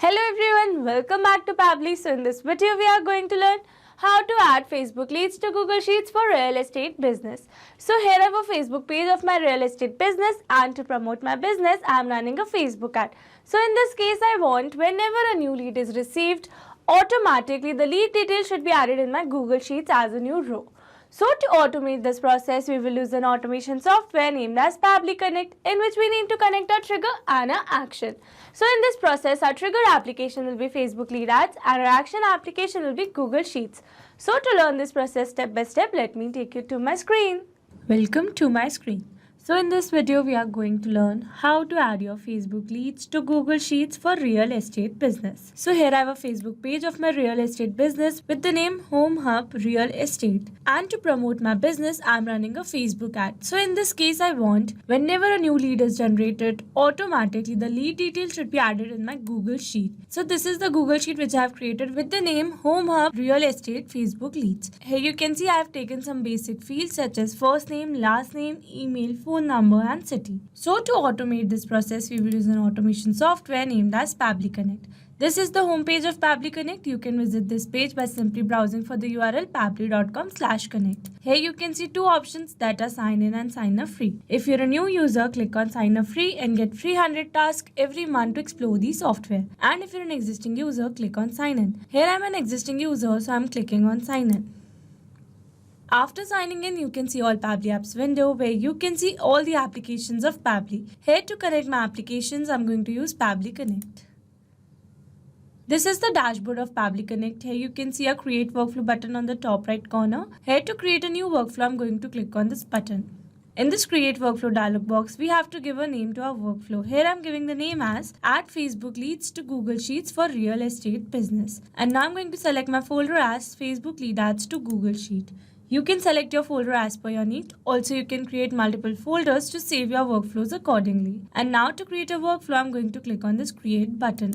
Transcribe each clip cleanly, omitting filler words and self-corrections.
Hello everyone, welcome back to Pabbly. So in this video we are going to learn how to add Facebook leads to Google Sheets for real estate business. So here I have a Facebook page of my real estate business, and to promote my business I am running a Facebook ad. So in this case I want whenever a new lead is received, automatically the lead details should be added in my Google Sheets as a new row. So to automate this process, we will use an automation software named as Pabbly Connect, in which we need to connect our trigger and our action. So in this process, our trigger application will be Facebook lead ads and our action application will be Google Sheets. So to learn this process step by step, let me take you to my screen. Welcome to my screen. So in this video, we are going to learn how to add your Facebook leads to Google Sheets for real estate business. So here I have a Facebook page of my real estate business with the name Home Hub Real Estate. And to promote my business, I'm running a Facebook ad. So in this case, I want whenever a new lead is generated, automatically the lead details should be added in my Google Sheet. So this is the Google Sheet which I have created with the name Home Hub Real Estate Facebook Leads. Here you can see I have taken some basic fields such as first name, last name, email, phone number and city. So to automate this process, we will use an automation software named as Pabbly Connect. This is the homepage of Pabbly Connect. You can visit this page by simply browsing for the URL pabbly.com/connect. Here you can see two options that are sign in and sign up free. If you're a new user, click on sign up free and get free 100 tasks every month to explore the software. And if you're an existing user, click on sign in. Here I'm an existing user, so I'm clicking on sign in. After signing in, you can see all Pabbly apps window where you can see all the applications of Pabbly. Here to connect my applications, I'm going to use Pabbly Connect. This is the dashboard of Pabbly Connect. Here you can see a create workflow button on the top right corner. Here to create a new workflow, I'm going to click on this button. In this create workflow dialog box, we have to give a name to our workflow. Here I'm giving the name as add Facebook leads to Google Sheets for real estate business. And now I'm going to select my folder as Facebook lead ads to Google Sheet. You can select your folder as per your need. Also, you can create multiple folders to save your workflows accordingly. And now to create a workflow, I'm going to click on this create button.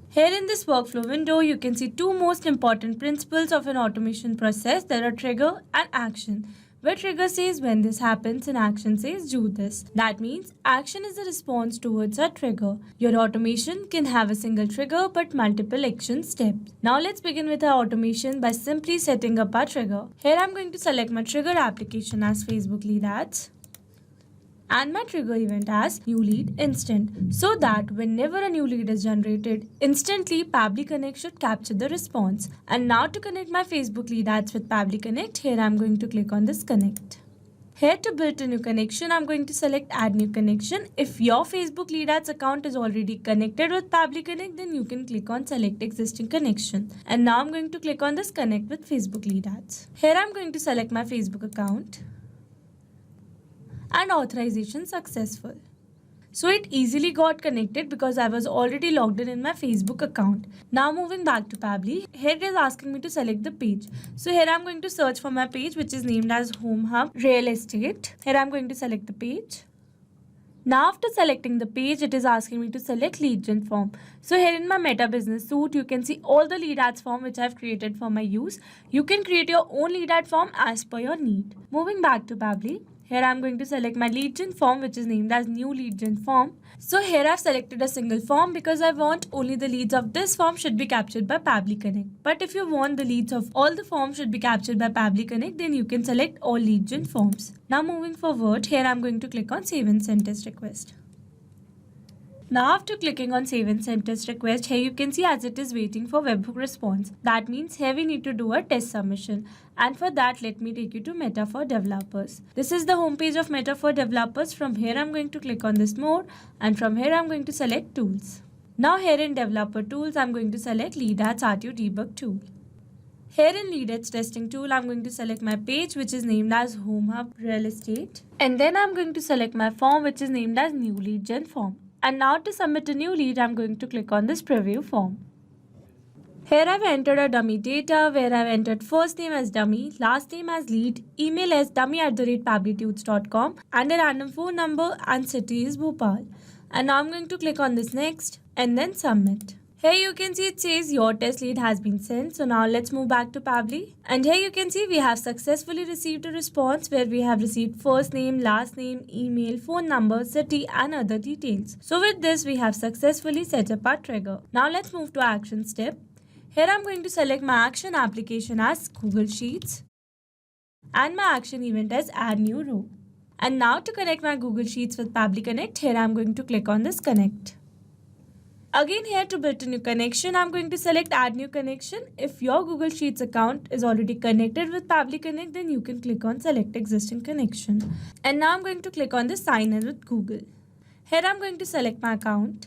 Here in this workflow window, you can see two most important principles of an automation process. There are trigger and action. Where trigger says when this happens and action says do this. That means action is a response towards a trigger. Your automation can have a single trigger but multiple action steps. Now let's begin with our automation by simply setting up our trigger. Here I'm going to select my trigger application as Facebook lead ads and my trigger event as new lead instant, so that whenever a new lead is generated, instantly Pabbly Connect should capture the response. And now to connect my Facebook lead ads with Pabbly Connect, here I'm going to click on this connect. Here to build a new connection, I'm going to select add new connection. If your Facebook lead ads account is already connected with Pabbly Connect, then you can click on select existing connection. And now I'm going to click on this connect with Facebook lead ads. Here I'm going to select my Facebook account and authorization successful. So it easily got connected because I was already logged in my Facebook account. Now moving back to Pabbly, here it is asking me to select the page. So here I'm going to search for my page which is named as Home Hub Real Estate. Here I'm going to select the page. Now after selecting the page, it is asking me to select lead gen form. So here in my Meta Business Suite, you can see all the lead ads form which I have created for my use. You can create your own lead ad form as per your need. Moving back to Pabbly, here I'm going to select my lead gen form which is named as new lead gen form. So here I've selected a single form because I want only the leads of this form should be captured by Pabbly Connect. But if you want the leads of all the forms should be captured by Pabbly Connect, then you can select all lead gen forms. Now moving forward, here I'm going to click on save and send test request. Now after clicking on save and send test request, here you can see as it is waiting for webhook response. That means here we need to do a test submission. And for that, let me take you to Meta for Developers. This is the homepage of Meta for Developers. From here I'm going to click on this more, and from here I'm going to select tools. Now here in developer tools, I'm going to select lead ads RTO debug tool. Here in lead ads testing tool, I'm going to select my page which is named as Home Hub Real Estate. And then I'm going to select my form which is named as new lead gen form. And now to submit a new lead, I'm going to click on this preview form. Here I've entered a dummy data where I've entered first name as dummy, last name as lead, email as dummy@pabblytudes.com and a random phone number and city is Bhopal. And now I'm going to click on this next and then submit. Here you can see it says your test lead has been sent. So now let's move back to Pabbly. And here you can see we have successfully received a response where we have received first name, last name, email, phone number, city and other details. So with this we have successfully set up our trigger. Now let's move to action step. Here I'm going to select my action application as Google Sheets and my action event as add new row. And now to connect my Google Sheets with Pabbly Connect, here I'm going to click on this connect. Again, here to build a new connection, I'm going to select add new connection. If your Google Sheets account is already connected with Pabbly Connect, then you can click on select existing connection. And now I'm going to click on the sign in with Google. Here I'm going to select my account.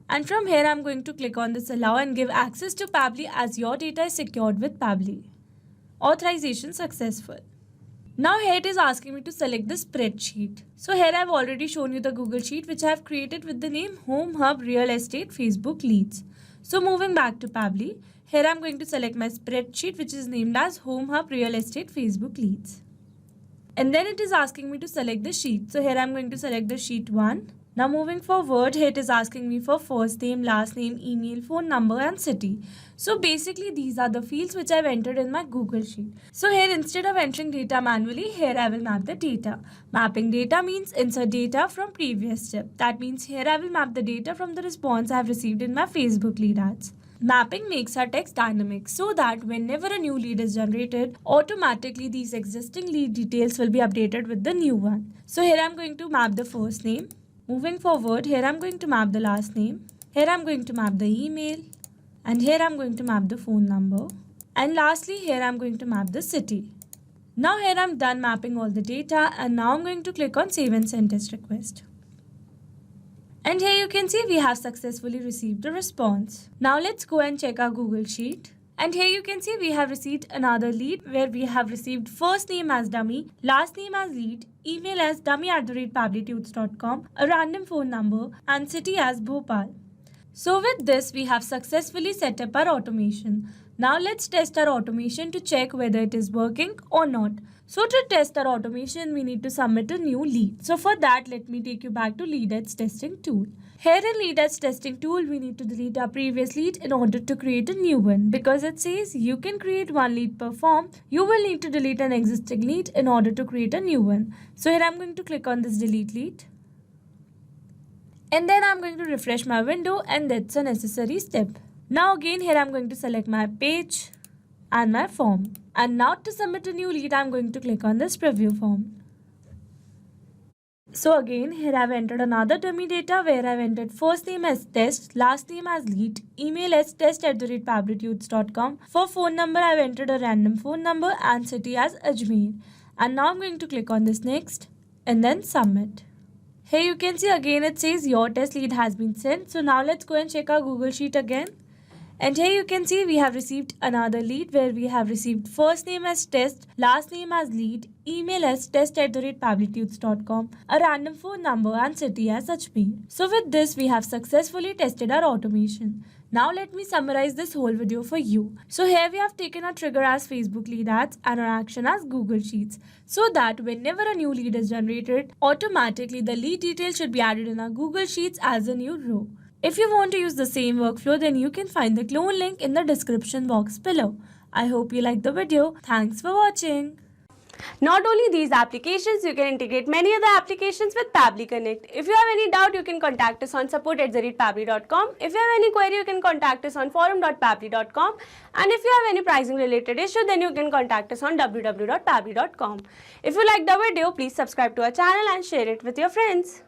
And from here I'm going to click on this allow and give access to Pabbly as your data is secured with Pabbly. Authorization successful. Now here it is asking me to select the spreadsheet. So here I have already shown you the Google Sheet which I have created with the name Home Hub Real Estate Facebook Leads. So moving back to Pabbly, here I am going to select my spreadsheet which is named as Home Hub Real Estate Facebook Leads. And then it is asking me to select the sheet. So here I am going to select the sheet 1. Now moving forward, here it is asking me for first name, last name, email, phone number and city. So basically these are the fields which I have entered in my Google Sheet. So here instead of entering data manually, here I will map the data. Mapping data means insert data from previous step. That means here I will map the data from the response I have received in my Facebook lead ads. Mapping makes our text dynamic so that whenever a new lead is generated, automatically these existing lead details will be updated with the new one. So here I am going to map the first name. Moving forward, here I am going to map the last name. Here I am going to map the email. And here I am going to map the phone number. And lastly, here I am going to map the city. Now here I am done mapping all the data and now I am going to click on save and send test request. And here you can see we have successfully received a response. Now let's go and check our Google Sheet. And here you can see we have received another lead where we have received first name as dummy, last name as lead, email as dummy@pabblytudes.com, a random phone number and city as Bhopal. So with this we have successfully set up our automation. Now let's test our automation to check whether it is working or not. So to test our automation, we need to submit a new lead. So for that, let me take you back to lead ads testing tool. Here in lead ads testing tool, we need to delete our previous lead in order to create a new one. Because it says you can create one lead per form, you will need to delete an existing lead in order to create a new one. So here I'm going to click on this delete lead. And then I'm going to refresh my window and that's a necessary step. Now again here I'm going to select my page and my form. And now to submit a new lead, I'm going to click on this preview form. So again, here I've entered another dummy data where I've entered first name as test, last name as lead, email as test@pabblytudes.com. For phone number, I've entered a random phone number and city as Ajmer. And now I'm going to click on this next and then submit. Here you can see again it says your test lead has been sent. So now let's go and check our Google Sheet again. And here you can see we have received another lead where we have received first name as test, last name as lead, email as test@pabblytudes.com, a random phone number and city as Ajmer. So with this we have successfully tested our automation. Now let me summarize this whole video for you. So here we have taken our trigger as Facebook lead ads and our action as Google Sheets. So that whenever a new lead is generated, automatically the lead details should be added in our Google Sheets as a new row. If you want to use the same workflow, then you can find the clone link in the description box below. I hope you liked the video. Thanks for watching. Not only these applications, you can integrate many other applications with Pabbly Connect. If you have any doubt, you can contact us on support@pabbly.com. If you have any query, you can contact us on forum.pabbly.com. And if you have any pricing related issue, then you can contact us on www.pabbly.com. If you liked the video, please subscribe to our channel and share it with your friends.